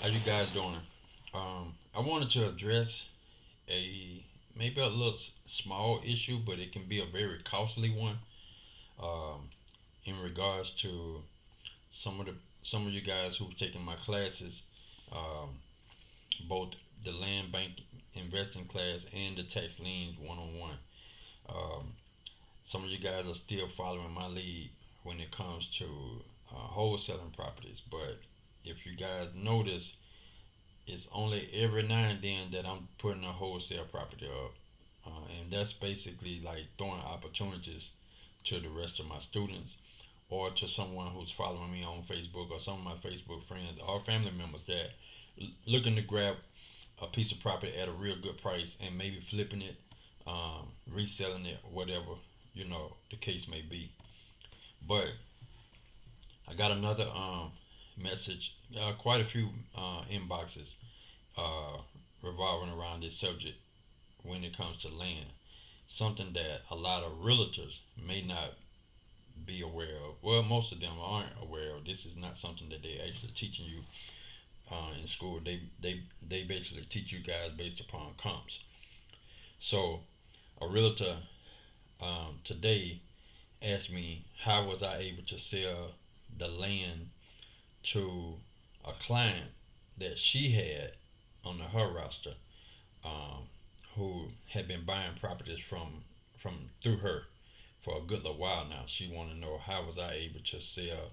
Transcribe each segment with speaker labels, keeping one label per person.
Speaker 1: How you guys doing? I wanted to address a maybe a little small issue, but it can be a very costly one. Um, in regards to some of the some of you guys who've taken my classes, um, both the land bank investing class and the tax liens 101. Um, some of you guys are still following my lead when it comes to wholesaling properties, but if you guys notice, it's only every now and then that I'm putting a wholesale property up. And that's basically like throwing opportunities to the rest of my students or to someone who's following me on Facebook or some of my Facebook friends or family members that looking to grab a piece of property at a real good price and maybe flipping it, reselling it, whatever the case may be. But I got another message, quite a few inboxes uh, revolving around this subject when it comes to land. Something that a lot of realtors may not be aware of. Well, most of them aren't aware of. This is not something that they actually teaching you in school. They basically teach you guys based upon comps. So a realtor today asked me how was I able to sell the land to a client that she had on her roster, um, who had been buying properties from through her for a good little while now. She wanted to know how was I able to sell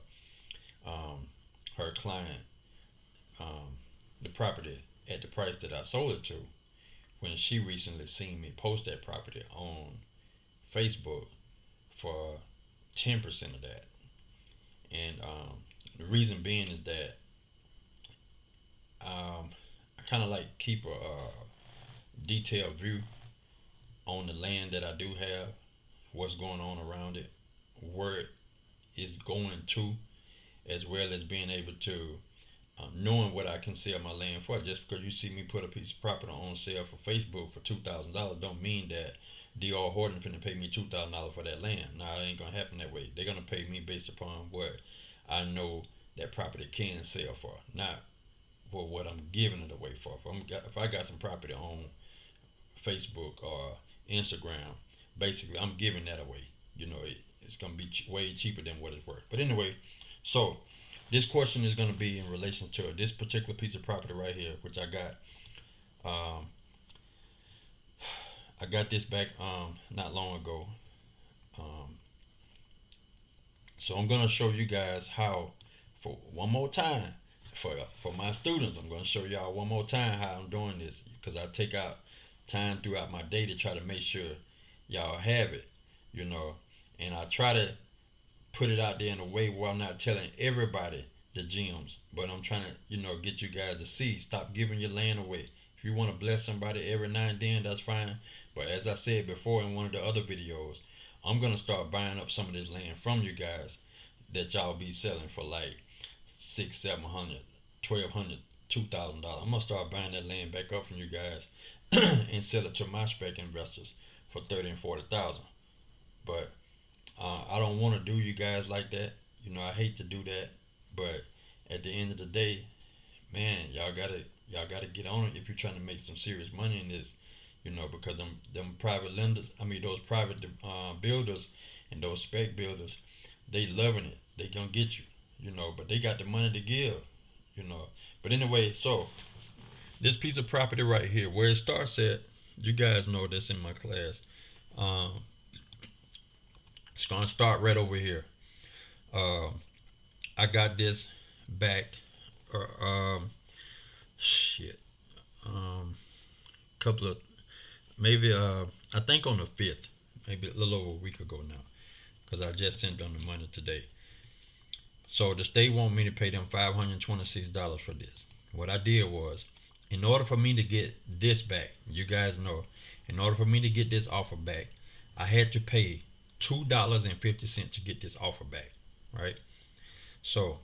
Speaker 1: um, her client the property at the price that I sold it to when she recently seen me post that property on Facebook for 10% of that. And the reason being is that I kind of like keep a detailed view on the land that I do have, what's going on around it, where it is going to, as well as being able to knowing what I can sell my land for. Just because you see me put a piece of property on sale for Facebook for $2,000 don't mean that D.R. Horton finna pay me $2,000 for that land. Nah, it ain't gonna happen that way. They're gonna pay me based upon what I know that property can sell for, not for what I'm giving it away for. If I got some property on Facebook or Instagram, basically I'm giving that away. It's gonna be way cheaper than what it's worth. But anyway, so this question is gonna be in relation to this particular piece of property right here, which I got. Um, I got this back not long ago. Um, so I'm gonna show you guys how, for one more time, for my students, I'm gonna show y'all one more time how I'm doing this because I take out time throughout my day to try to make sure y'all have it, you know, and I try to put it out there in a way where I'm not telling everybody the gems, but I'm trying to, get you guys to see. Stop giving your land away. If you want to bless somebody every now and then, that's fine. But as I said before in one of the other videos, I'm gonna start buying up some of this land from you guys that y'all be selling for like six, 700, 1,200, $2,000. I'm gonna start buying that land back up from you guys and sell it to my spec investors for 30 and 40,000. But I don't want to do you guys like that. I hate to do that, but at the end of the day, man, y'all gotta get on it if you're trying to make some serious money in this. Because them private lenders, I mean those private builders and those spec builders, they loving it. They gonna get you, but they got the money to give, you know. But anyway, so this piece of property right here, where it starts at, you guys know that's in my class. Um, it's gonna start right over here. Um, I got this back, or shit, couple of maybe I think on the 5th, maybe a little over a week ago now, because I just sent them the money today. So the state want me to pay them $526 for this. What I did was, in order for me to get this back, you guys know, in order for me to get this offer back, I had to pay $2.50 to get this offer back, right? So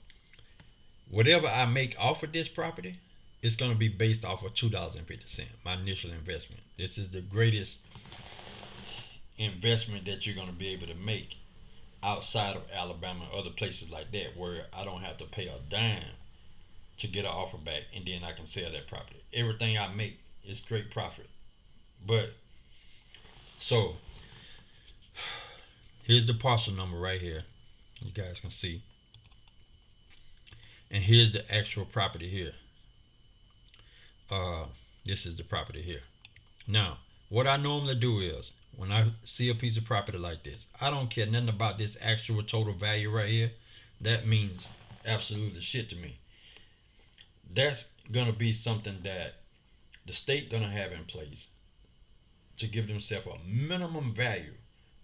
Speaker 1: whatever I make off of this property, it's going to be based off of $2.50, my initial investment. This is the greatest investment that you're going to be able to make outside of Alabama and other places like that where I don't have to pay a dime to get an offer back, and then I can sell that property. Everything I make is straight profit. But so here's the parcel number right here. You guys can see. And here's the actual property here. This is the property here. Now, what I normally do is, when I see a piece of property like this, I don't care nothing about this actual total value right here. That means absolutely shit to me. That's gonna be something that the state gonna have in place to give themselves a minimum value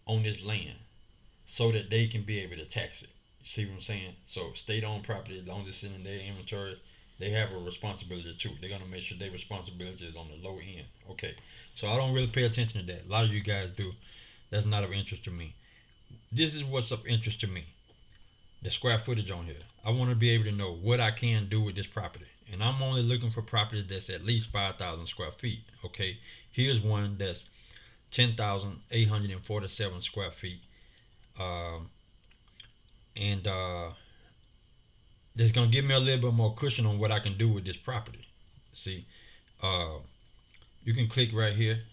Speaker 1: on this land so that they can be able to tax it. You see what I'm saying? So state-owned property, as long as it's in their inventory, they have a responsibility too. They're gonna make sure their responsibility is on the low end. Okay, so I don't really pay attention to that. A lot of you guys do. That's not of interest to me. This is what's of interest to me. The square footage on here. I want to be able to know what I can do with this property. And I'm only looking for properties that's at least 5,000 square feet. Okay, here's one that's 10,847 square feet. And that's gonna give me a little bit more cushion on what I can do with this property. See, you can click right here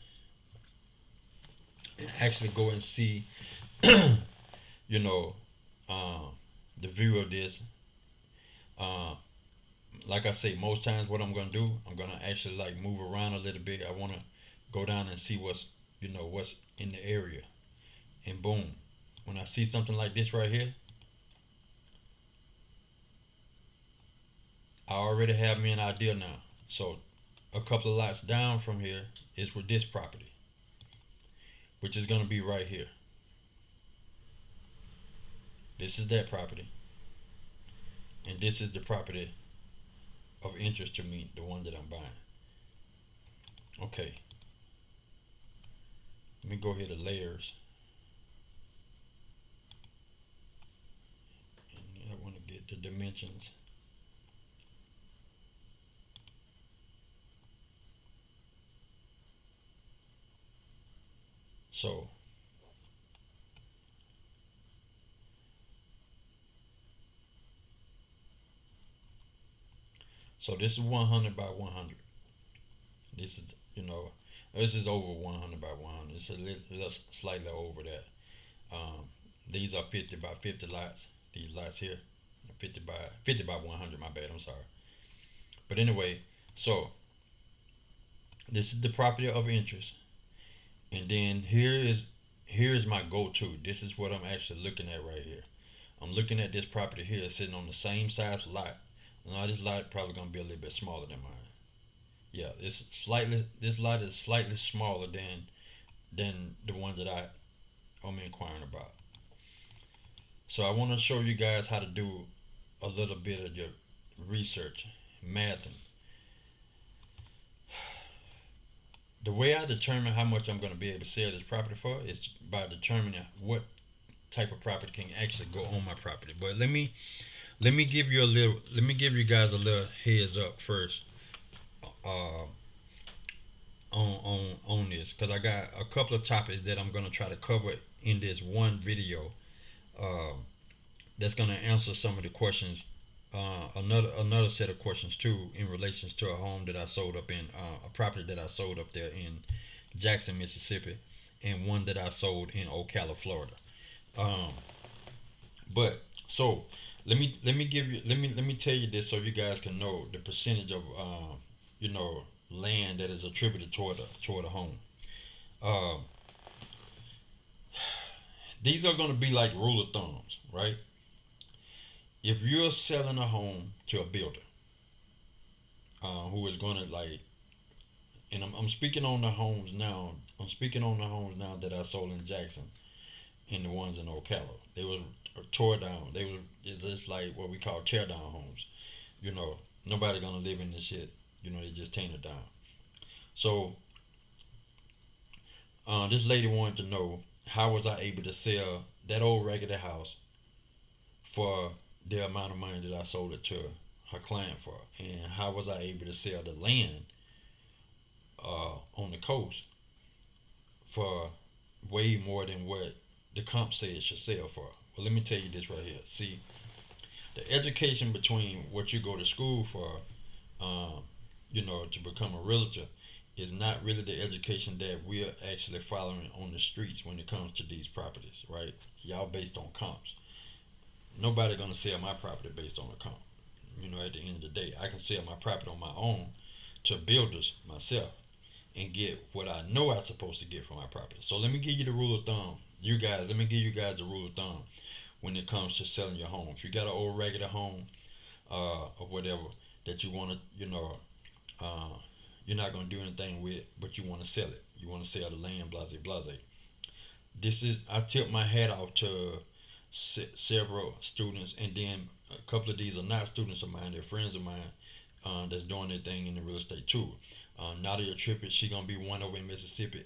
Speaker 1: and actually go and see, you know, the view of this. Like I say, most times what I'm gonna do, I'm gonna actually like move around a little bit. I wanna go down and see what's in the area, and boom, when I see something like this right here, I already have me an idea now. So a couple of lots down from here is with this property, which is gonna be right here. This is that property, and this is the property of interest to me, the one that I'm buying. Okay, let me go here to layers, and I want to get the dimensions. So this is 100 by 100. This is, this is over 100 by 100. It's a little slightly over that. These are 50 by 50 lots. These lots here, 50 by 100. My bad. I'm sorry. But anyway, so this is the property of interest, and then here is my go-to. This is what I'm actually looking at right here. I'm looking at this property here, sitting on the same size lot. Now this lot probably gonna be a little bit smaller than mine. Yeah, this lot is slightly smaller than the one that I'm inquiring about. So I want to show you guys how to do a little bit of your research, mathing. The way I determine how much I'm going to be able to sell this property for is by determining what type of property can actually go on my property. But let me give you guys a little heads up first on this, because I got a couple of topics that I'm going to try to cover in this one video that's going to answer some of the questions, another set of questions too, in relation to a home that I sold up in a property that I sold up there in Jackson, Mississippi, and one that I sold in Ocala, Florida. But so let me tell you this so you guys can know the percentage of land that is attributed toward a home. These are going to be like rule of thumbs, right? If you're selling a home to a builder who is going to and I'm speaking on the homes now. I'm speaking on the homes now that I sold in Jackson and the ones in Ocala. They were tore down. They were just like what we call tear down homes. Nobody gonna live in this shit. They just tear it down. So this lady wanted to know, how was I able to sell that old raggedy house for the amount of money that I sold it to her client for, and how was I able to sell the land on the coast for way more than what the comp said it should sell for. Well, let me tell you this right here. See, the education between what you go to school for, to become a realtor, is not really the education that we're actually following on the streets when it comes to these properties, right? Y'all based on comps. Nobody gonna sell my property based on a comp. At the end of the day, I can sell my property on my own to builders myself and get what I know I'm supposed to get from my property. So let me give you the rule of thumb. Let me give you guys the rule of thumb when it comes to selling your home. If you got an old raggedy home, or whatever that you want to, you're not going to do anything with, but you want to sell it. You want to sell the land, blase, blase. I tip my hat off to several students, and then a couple of these are not students of mine, they're friends of mine, that's doing their thing in the real estate too. Nadia Trippett, she gonna be one over in Mississippi.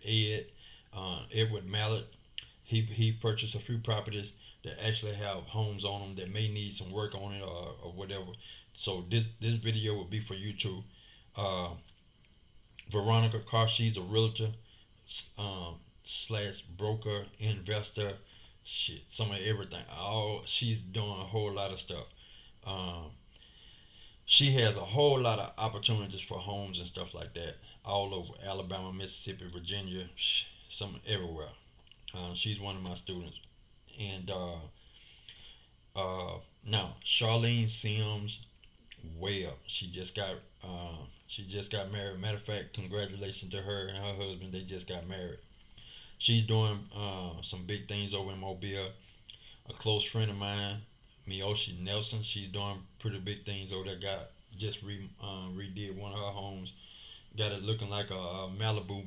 Speaker 1: Edward Mallett, he purchased a few properties that actually have homes on them that may need some work on it, or whatever. So this video will be for you too. Veronica Carr, she's a realtor, slash broker, investor, some of everything. She's doing a whole lot of stuff. She has a whole lot of opportunities for homes and stuff like that all over Alabama, Mississippi, Virginia, some everywhere. She's one of my students. And now Charlene Sims Webb, she just got married. Matter of fact, congratulations to her and her husband. They just got married. She's doing some big things over in Mobile. A close friend of mine, Miyoshi Nelson, she's doing pretty big things over there. Redid one of her homes, got it looking like a Malibu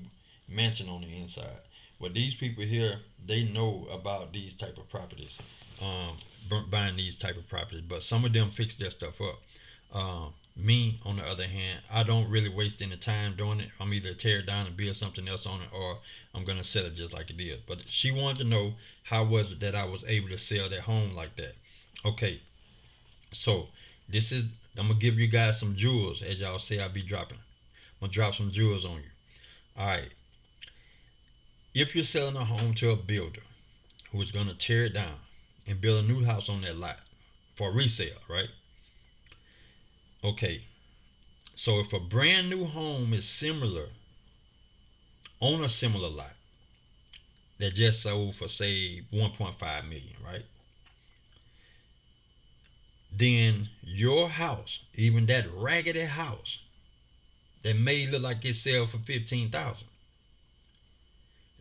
Speaker 1: mansion on the inside. But these people here, they know about these type of properties, buying these type of properties. But some of them fix their stuff up. Me, on the other hand, I don't really waste any time doing it. I'm either tear it down and build something else on it, or I'm gonna sell it just like it is. But she wanted to know how was it that I was able to sell that home like that. Okay, so I'm gonna give you guys some jewels, as y'all say I be dropping. I'm gonna drop some jewels on you. All right. If you're selling a home to a builder who is gonna tear it down and build a new house on that lot for resale, right? Okay, so if a brand new home is similar on a similar lot that just sold for, say, 1.5 million, right? Then your house, even that raggedy house that may look like it sell for $15,000,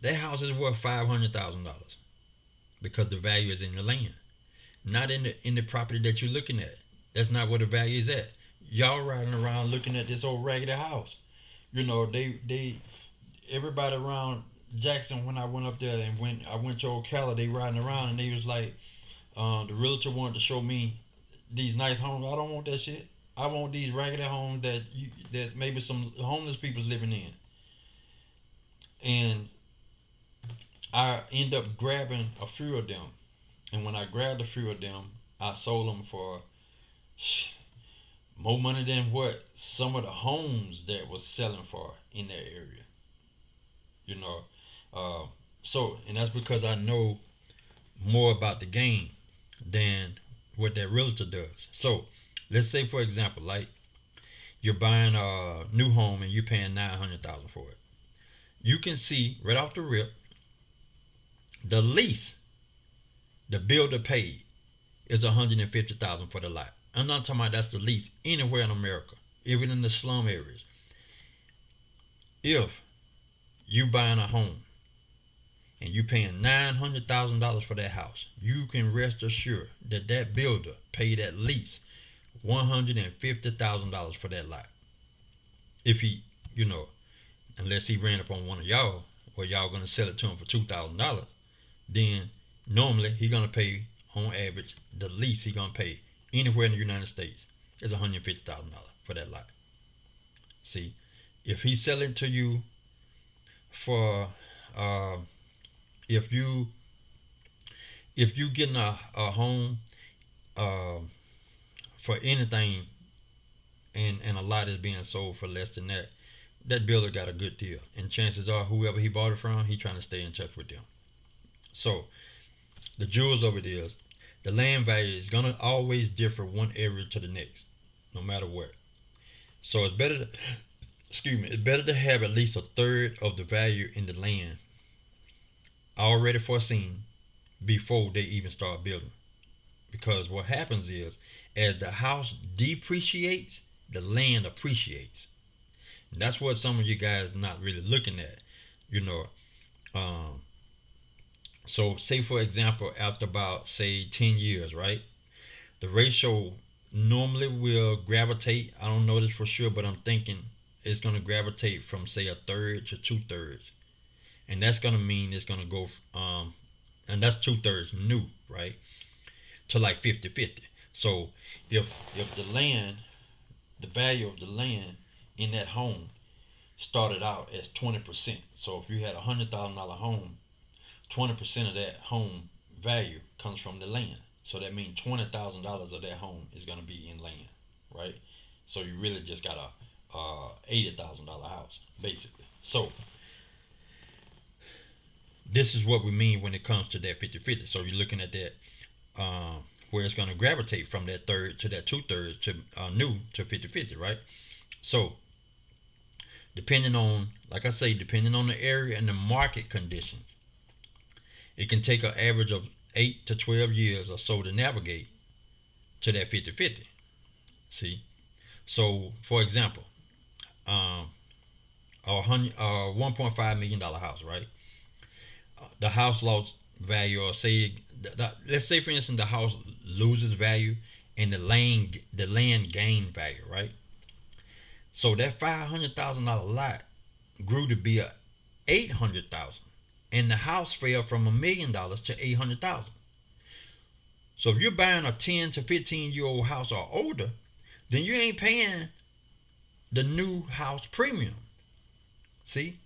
Speaker 1: that house is worth $500,000 because the value is in the land, not in the property that you're looking at. That's not where the value is at. Y'all riding around looking at this old raggedy house. Everybody around Jackson, when I went up there and I went to Ocala, they riding around and they was like, the realtor wanted to show me these nice homes. I don't want that shit. I want these raggedy homes that maybe some homeless people's living in. And I end up grabbing a few of them. And when I grabbed a few of them, I sold them for more money than what some of the homes that was selling for in that area. And that's because I know more about the game than what that realtor does. So let's say, for example, like you're buying a new home and you're paying $900,000 for it. You can see right off the rip, the lease the builder paid is $150,000 for the lot. I'm not talking about that's the lease anywhere in America, even in the slum areas. If you buying a home and you paying $900,000 for that house, you can rest assured that that builder paid at least $150,000 for that lot. If he, unless he ran up on one of y'all, or y'all gonna sell it to him for $2,000, then normally he gonna pay, on average, the lease he gonna pay anywhere in the United States is $150,000 for that lot. See, if he's selling to you for, if you getting a home for anything, and a lot is being sold for less than that, that builder got a good deal, and chances are whoever he bought it from, he trying to stay in touch with them. So the jewels of it is, the land value is gonna always differ one area to the next, no matter what. So it's better to, excuse me, it's better to have at least a third of the value in the land already foreseen before they even start building. Because what happens is, as the house depreciates, the land appreciates. And that's what some of you guys not really looking at, you know. Um, so say for example, after about say 10 years, right? The ratio normally will gravitate. I don't know this for sure, but I'm thinking it's going to gravitate from say a third to 2/3, and that's going to mean it's going to go, and that's 2/3 new, right, to like 50-50. So if the land, the value of the land in that home started out as 20%. So if you had $100,000 home, 20% of that home value comes from the land. So that means $20,000 of that home is going to be in land, right? So you really just got a $80,000 house, basically. So this is what we mean when it comes to that 50-50. So you're looking at that, where it's going to gravitate from that third to that 2/3 to new to 50-50, right? So depending on, like I say, depending on the area and the market conditions, it can take an average of 8 to 12 years or so to navigate to that 50-50. See? So, for example, a $1.5 million house, right? The house lost value, or say, let's say for instance, the house loses value and the land gained value, right? So that $500,000 lot grew to be a $800,000, and the house fell from $1 million to $800,000. So if you're buying a 10 to 15-year-old house or older, then you ain't paying the new house premium. See,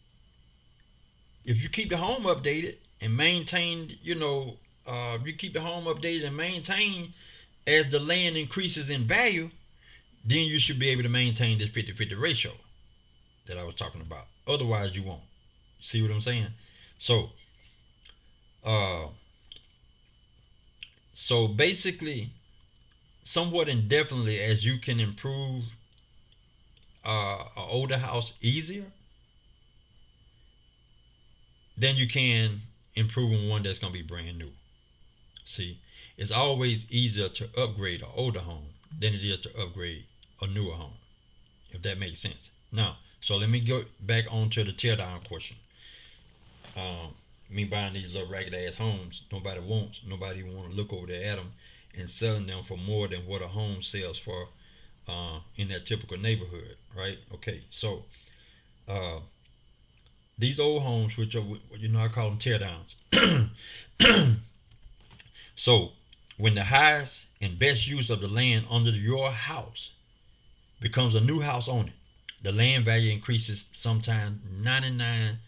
Speaker 1: if you keep the home updated and maintain, you keep the home updated and maintain as the land increases in value, then you should be able to maintain this 50-50 ratio that I was talking about. Otherwise, you won't. See what I'm saying? So, basically, somewhat indefinitely, as you can improve an older house easier than you can improving one that's going to be brand new. See, it's always easier to upgrade an older home than it is to upgrade a newer home, if that makes sense. Now, so let me go back onto the tear down question. Me buying these little ragged ass homes, nobody wants. Nobody even want to look over there at them and selling them for more than what a home sells for in that typical neighborhood, right? Okay, so these old homes, which are, I call them tear downs. So when the highest and best use of the land under your house becomes a new house on it, the land value increases sometimes 99%.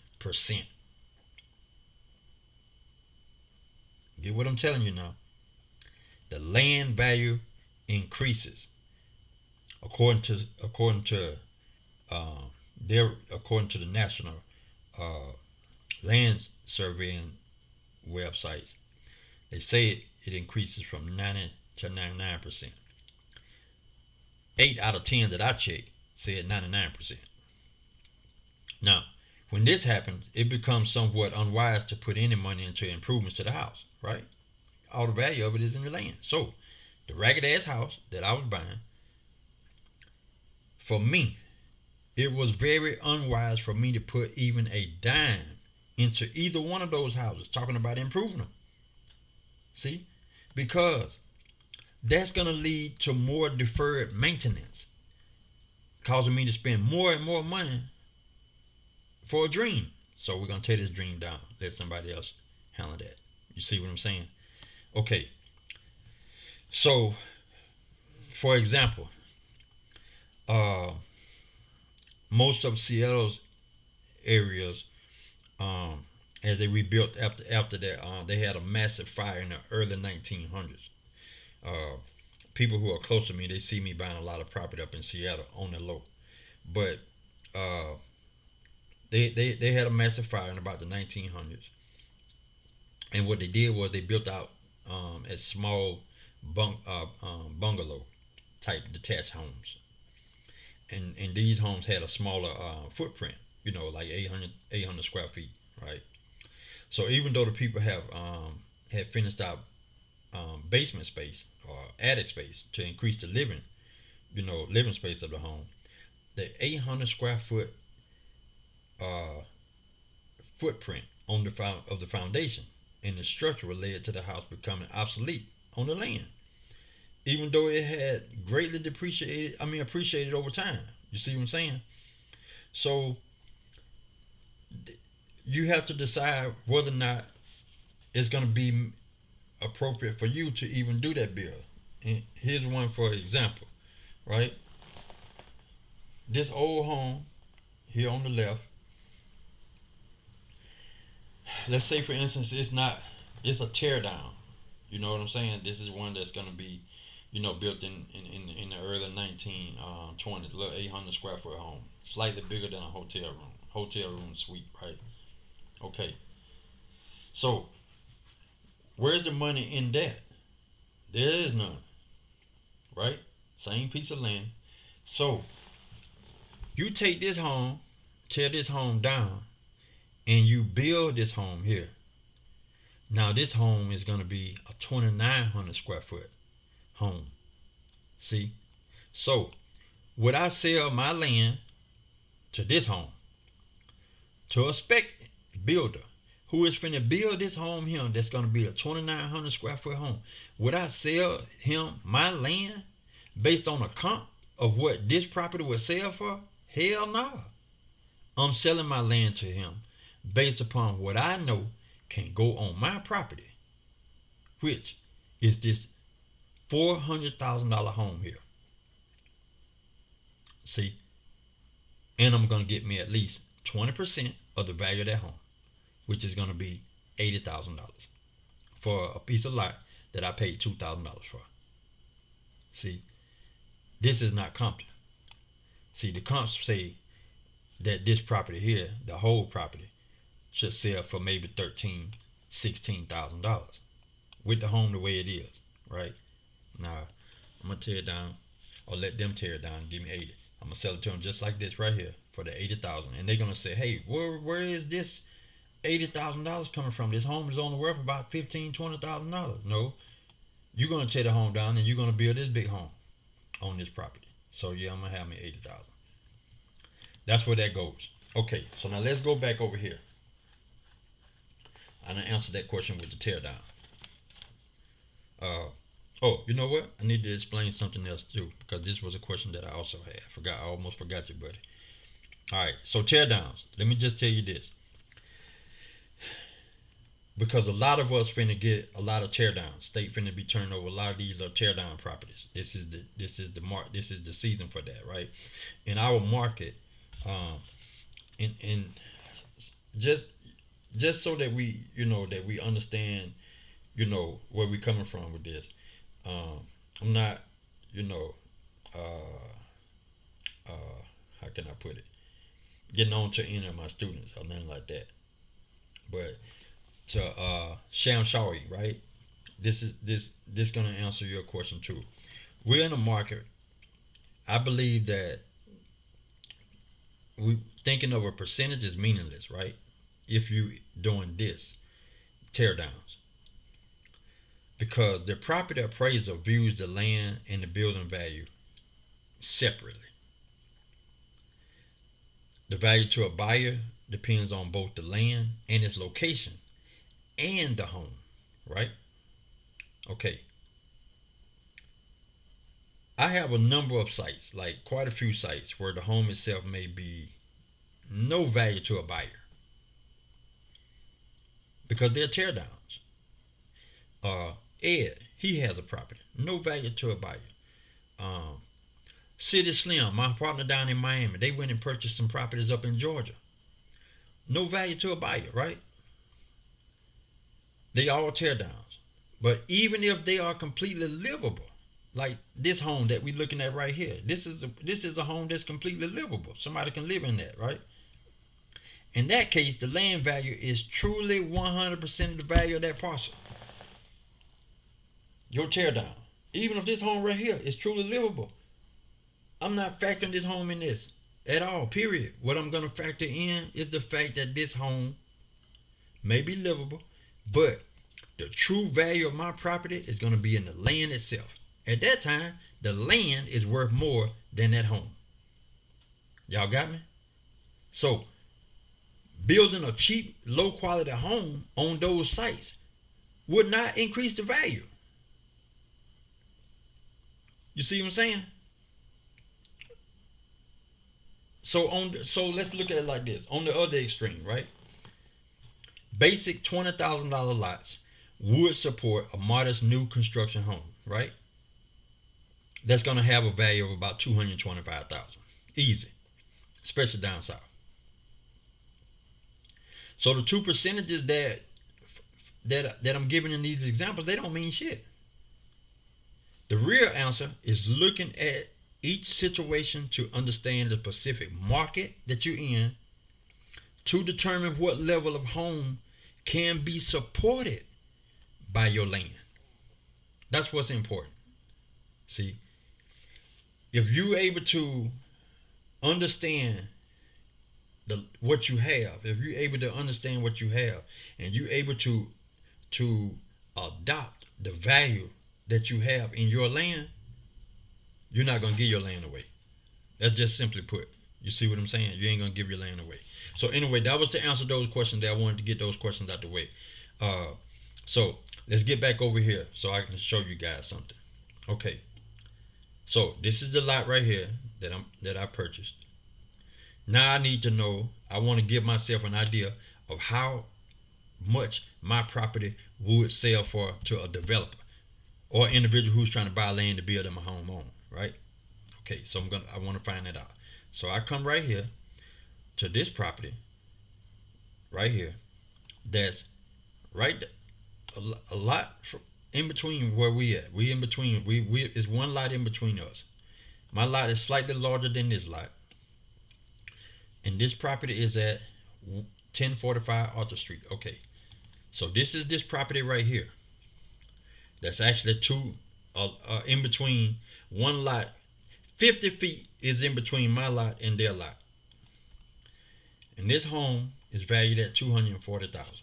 Speaker 1: Get what I'm telling you now? The land value increases according to the national land surveying websites. They say it increases from 90 to 99%. 8 out of 10 that I checked said 99%. Now, when this happens, it becomes somewhat unwise to put any money into improvements to the house, right? All the value of it is in the land. So, the ragged ass house that I was buying, for me, it was very unwise for me to put even a dime into either one of those houses, talking about improving them. See? Because that's going to lead to more deferred maintenance, causing me to spend more and more money for a dream. So we're going to tear this dream down. Let somebody else handle that. You see what I'm saying? Okay. So, for example, most of Seattle's areas, as they rebuilt after that, they had a massive fire in the early 1900s. People who are close to me, they see me buying a lot of property up in Seattle on the low, but they had a massive fire in about the 1900s, and what they did was they built out as small bungalow type detached homes, and these homes had a smaller footprint, like 800 square feet, right? So even though the people have finished out basement space or attic space to increase the living space of the home, the 800 square foot uh, footprint of the foundation and the structure led to the house becoming obsolete on the land, even though it had greatly appreciated over time. You see what I'm saying? So you have to decide whether or not it's going to be appropriate for you to even do that build. And here's one for example, right? This old home here on the left, let's say for instance it's a tear down. You know what I'm saying? This is one that's going to be, built in the early 1920s, little 800 square foot home, slightly bigger than a hotel room suite, right? Okay, so where's the money in that? There is none, right? Same piece of land. So you take this home, tear this home down, and you build this home here. Now this home is going to be a 2,900 square foot home. See? So would I sell my land to this home, to a spec builder who is finna build this home here that's going to be a 2,900 square foot home? Would I sell him my land based on a comp of what this property would sell for? Hell no. I'm selling my land to him based upon what I know can go on my property, which is this $400,000 home here. See? And I'm going to get me at least 20% of the value of that home, which is going to be $80,000 for a piece of lot that I paid $2,000 for. See? This is not comping. See, the comps say that this property here, the whole property, should sell for maybe $13,000-$16,000 with the home the way it is, right? Now, I'm going to tear it down, or let them tear it down and give me 80. I'm going to sell it to them just like this right here for the 80,000. And they're going to say, hey, where is this $80,000 coming from? This home is only worth about $15,000-$20,000. No, you're going to tear the home down and you're going to build this big home on this property. So yeah, I'm going to have me 80,000. That's where that goes. Okay, so now let's go back over here. I done answered that question with the tear down. Oh, you know what? I need to explain something else too, because this was a question that I also had. I almost forgot you, buddy. Alright, so tear downs. Let me just tell you this. Because a lot of us finna get a lot of tear downs. State finna be turned over. A lot of these are tear down properties. This is the season for that, right? In our market, and just so that we understand, where we coming from with this. I'm not, how can I put it? Getting on to any of my students or nothing like that. But to Sham Shawi, right? This gonna answer your question too. We're in a market. I believe that we thinking of a percentage is meaningless, right? If you doing this tear downs, because the property appraiser views the land and the building value separately. The value to a buyer depends on both the land and its location and the home, right? Okay. I have a number of sites, like quite a few sites, where the home itself may be no value to a buyer because they're tear downs. Ed, he has a property, no value to a buyer. City Slim, my partner down in Miami, they went and purchased some properties up in Georgia. No value to a buyer, right? They all tear downs. But even if they are completely livable, like this home that we're looking at right here, this is a home that's completely livable. Somebody can live in that, right? In that case, the land value is truly 100% of the value of that parcel. your tear down. Even if this home right here is truly livable, I'm not factoring this home in this at all, period. What I'm going to factor in is the fact that this home may be livable, but the true value of my property is going to be in the land itself. At that time, the land is worth more than that home. Y'all got me? So, building a cheap, low quality home on those sites would not increase the value. You see what I'm saying? So let's look at it like this. On the other extreme, right? Basic $20,000 lots would support a modest new construction home, right? That's going to have a value of about $225,000. Easy. Especially down south. So the two percentages that I'm giving in these examples, they don't mean shit. The real answer is looking at each situation to understand the specific market that you're in to determine what level of home can be supported by your land. That's what's important. See, if you're able to understand what you have, if you're able to understand what you have, and you're able to adopt the value that you have in your land, you're not going to give your land away. That's just simply put. You see what I'm saying? You ain't going to give your land away. So anyway, that was to answer those questions. That I wanted to get those questions out the way. So let's get back over here so I can show you guys something. Okay. So this is the lot right here that I purchased. Now I need to know, I want to give myself an idea of how much my property would sell for to a developer or an individual who's trying to buy land to build them a home on, right? Okay, so I want to find that out. So I come right here to this property right here. That's right a lot in between where we at. We in between. We is one lot in between us. My lot is slightly larger than this lot. And this property is at 1045 Arthur Street. Okay. So this is this property right here. That's actually two in between one lot. 50 feet is in between my lot and their lot. And this home is valued at $240,000.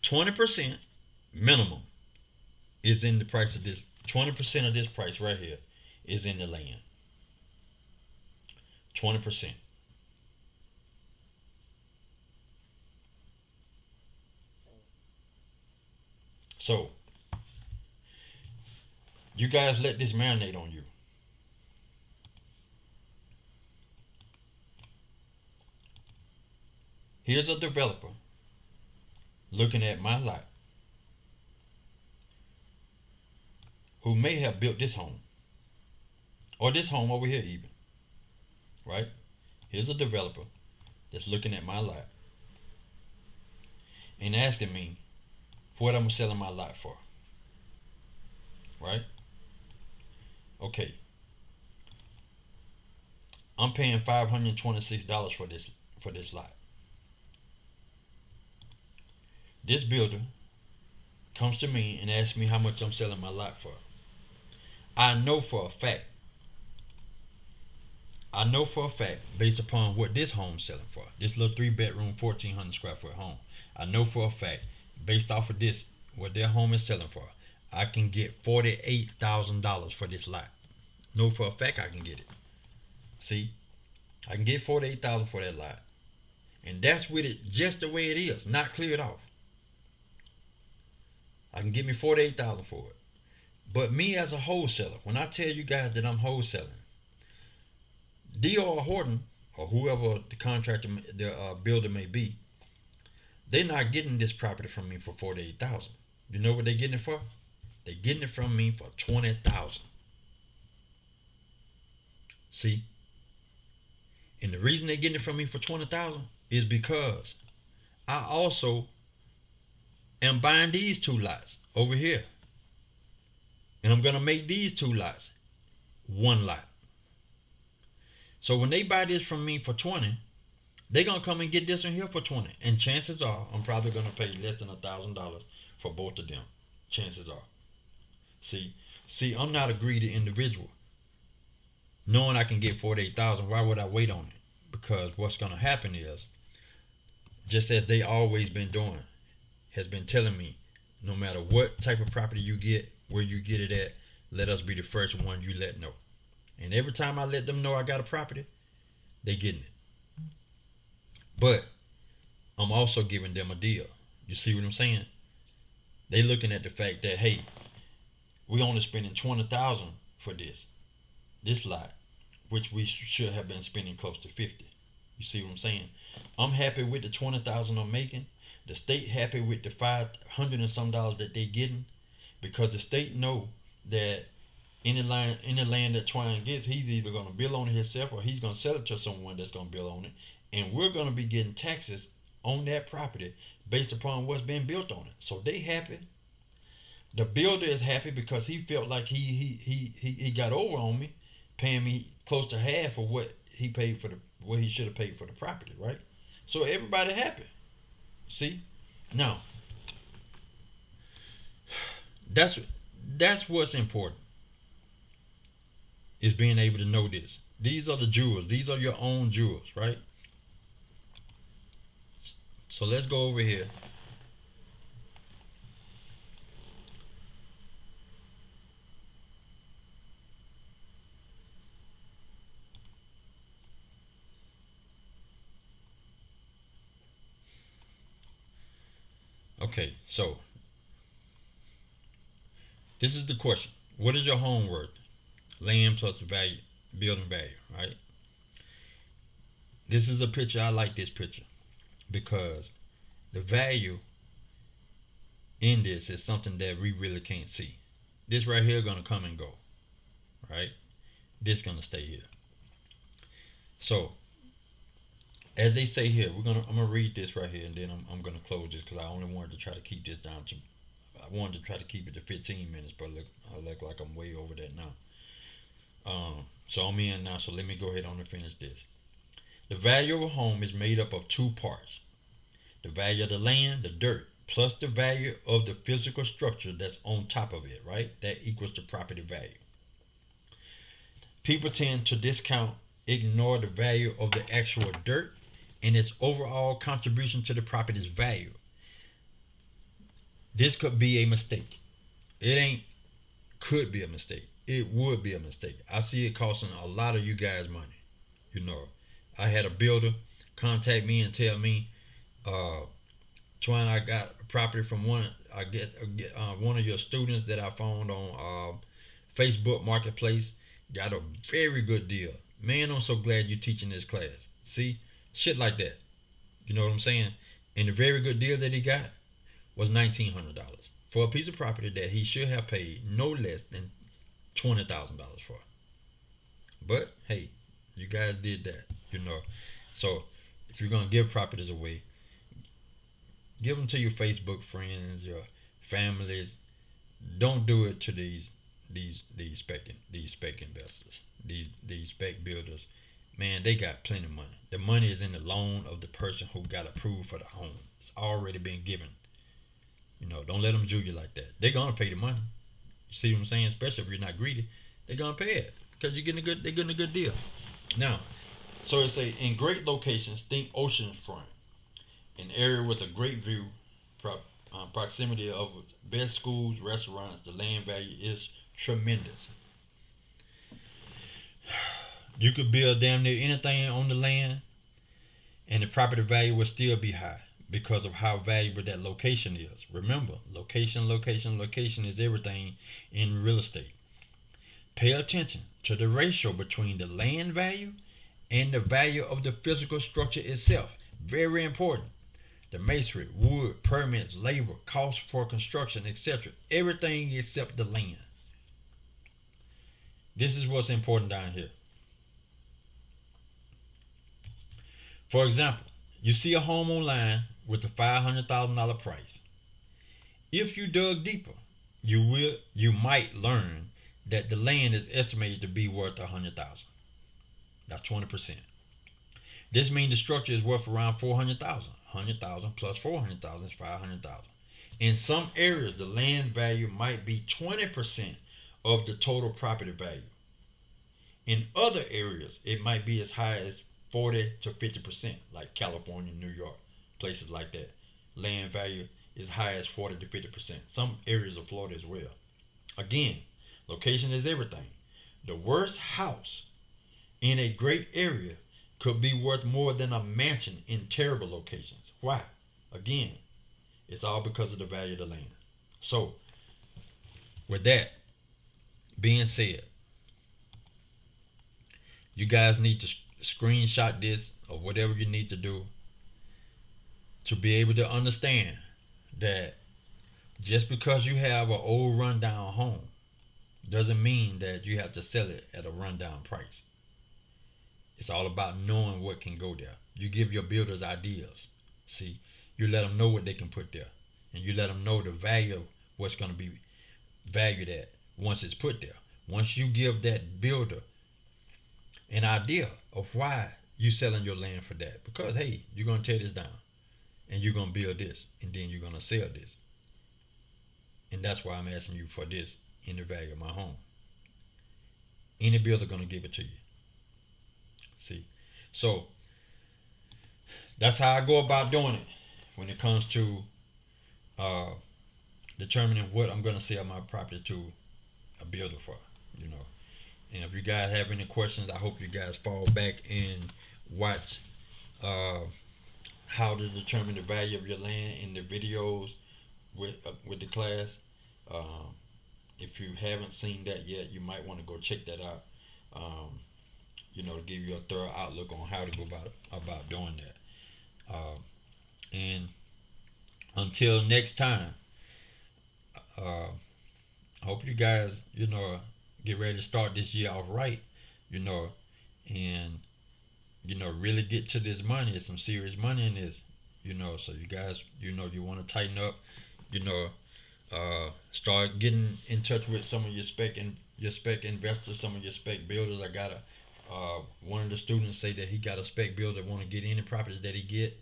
Speaker 1: 20% minimum is in the price of this. 20% of this price right here is in the land. 20%. So, you guys let this marinate on you. Here's a developer looking at my lot who may have built this home or this home over here even, right? Here's a developer that's looking at my lot and asking me what I'm selling my lot for, right? Okay, I'm paying $526 for this lot. This builder comes to me and asks me how much I'm selling my lot for. I know for a fact, based upon what this home's selling for, this little 3-bedroom, 1,400 square foot home, I know for a fact, based off of this, what their home is selling for, I can get $48,000 for this lot. Know for a fact I can get it. See, I can get $48,000 for that lot, and that's with it just the way it is, not cleared off. I can get me $48,000 for it. But me as a wholesaler, when I tell you guys that I'm wholesaling, D.R. Horton or whoever the contractor, the builder may be, they're not getting this property from me for $48,000. You know what they're getting it for? They're getting it from me for $20,000. See? And the reason they're getting it from me for $20,000 is because I also am buying these two lots over here. And I'm going to make these two lots one lot. So when they buy this from me for $20,000, they're going to come and get this one here for $20,000. And chances are I'm probably going to pay less than $1,000 for both of them. chances are. See, I'm not a greedy individual. Knowing I can get 48,000, why would I wait on it? Because what's gonna happen is, just as they always been doing, has been telling me, no matter what type of property you get, where you get it at, let us be the first one you let know. And every time I let them know I got a property, they getting it. But I'm also giving them a deal. You see what I'm saying? They looking at the fact that, hey, we only spending 20,000 for this lot, which we should have been spending close to 50. You see what I'm saying? I'm happy with the 20,000 I'm making. The state happy with the $500 and some that they getting, because the state know that any land that Twine gets, he's either gonna build on it himself or he's gonna sell it to someone that's gonna build on it, and we're gonna be getting taxes on that property based upon what's been built on it. So they happy. The builder is happy because he felt like he got over on me, paying me close to half of what he paid for what he should have paid for the property, right? So everybody happy. See? Now, that's what's important, is being able to know this. These are the jewels. These are your own jewels, right? So let's go over here. Okay, so this is the question. What is your home worth? Land plus value, building value, right? This is a picture. I like this picture because the value in this is something that we really can't see. This right here gonna come and go, right? This gonna stay here. So, as they say here, I'm gonna read this right here, and then I'm gonna close this because I only wanted to try to keep this down to. I wanted to try to keep it to 15 minutes, but I look like I'm way over that now. So I'm in now. So let me go ahead on and finish this. The value of a home is made up of two parts: the value of the land, the dirt, plus the value of the physical structure that's on top of it. Right? That equals the property value. People tend to ignore the value of the actual dirt and its overall contribution to the property's value. This could be a mistake. Could be a mistake. It would be a mistake. I see it costing a lot of you guys money. You know, I had a builder contact me and tell me, Twine, I got a property from one of your students that I found on Facebook Marketplace. Got a very good deal. Man, I'm so glad you're teaching this class. See? Shit like that. You know what I'm saying? And the very good deal that he got was $1,900 for a piece of property that he should have paid no less than $20,000 for. But hey, you guys did that, you know. So if you're gonna give properties away, give them to your Facebook friends, your families. Don't do it to these spec investors, these spec builders. Man, they got plenty of money. The money is in the loan of the person who got approved for the home. It's already been given. You know, don't let them jug you like that. They're gonna pay the money. You see what I'm saying? Especially if you're not greedy, they're gonna pay it because they're getting a good deal. Now, so it say in great locations, think oceanfront, an area with a great view, proximity of best schools, restaurants. The land value is tremendous. You could build damn near anything on the land, and the property value will still be high because of how valuable that location is. Remember, location is everything in real estate. Pay attention to the ratio between the land value and the value of the physical structure itself. Very important. The masonry, wood, permits, labor, costs for construction, etc. Everything except the land. This is what's important down here. For example, you see a home online with a $500,000 price. If you dug deeper, you might learn that the land is estimated to be worth $100,000. That's 20%. This means the structure is worth around $400,000. $100,000 plus $400,000 is $500,000. In some areas, the land value might be 20% of the total property value. In other areas, it might be as high as 40 to 50%, like California, New York, places like that. Land value is high as 40 to 50%. Some areas of Florida as well. Again, location is everything. The worst house in a great area could be worth more than a mansion in terrible locations. Why? Again, it's all because of the value of the land. So, with that being said, you guys need to screenshot this or whatever you need to do to be able to understand that just because you have an old rundown home doesn't mean that you have to sell it at a rundown price. It's all about knowing what can go there. You give your builders ideas. See, you let them know what they can put there, and you let them know the value of what's going to be valued at once it's put there. Once you give that builder an idea of why you selling your land for that, because hey, you're going to tear this down, and you're going to build this, and then you're going to sell this, and that's why I'm asking you for this in the value of my home. Any builder going to give it to you. See, so that's how I go about doing it when it comes to determining what I'm going to sell my property to a builder for, you know. And if you guys have any questions, I hope you guys fall back and watch how to determine the value of your land in the videos with the class. If you haven't seen that yet, you might want to go check that out. You know, to give you a thorough outlook on how to go about doing that. And until next time, I hope you guys, you know, get ready to start this year off right, you know, and you know, really get to this money. There's some serious money in this, you know. So you guys, you know, you want to tighten up, you know, start getting in touch with some of your spec investors, some of your spec builders. I got one of the students say that he got a spec builder want to get any properties that he get.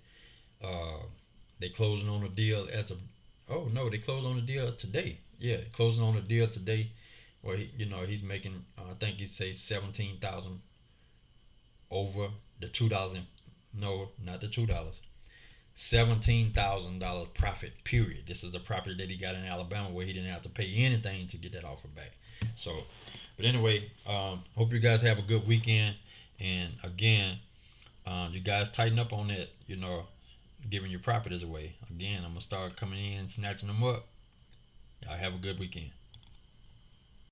Speaker 1: They closing on a deal as of they closed on a deal today. Yeah, closing on a deal today. Well, he's making I think he say 17,000 over the $2. No, not the $2. $17,000 profit. Period. This is a property that he got in Alabama where he didn't have to pay anything to get that offer back. So, but anyway, hope you guys have a good weekend. And again, you guys tighten up on that. You know, giving your properties away. Again, I'm gonna start coming in and snatching them up. Y'all have a good weekend.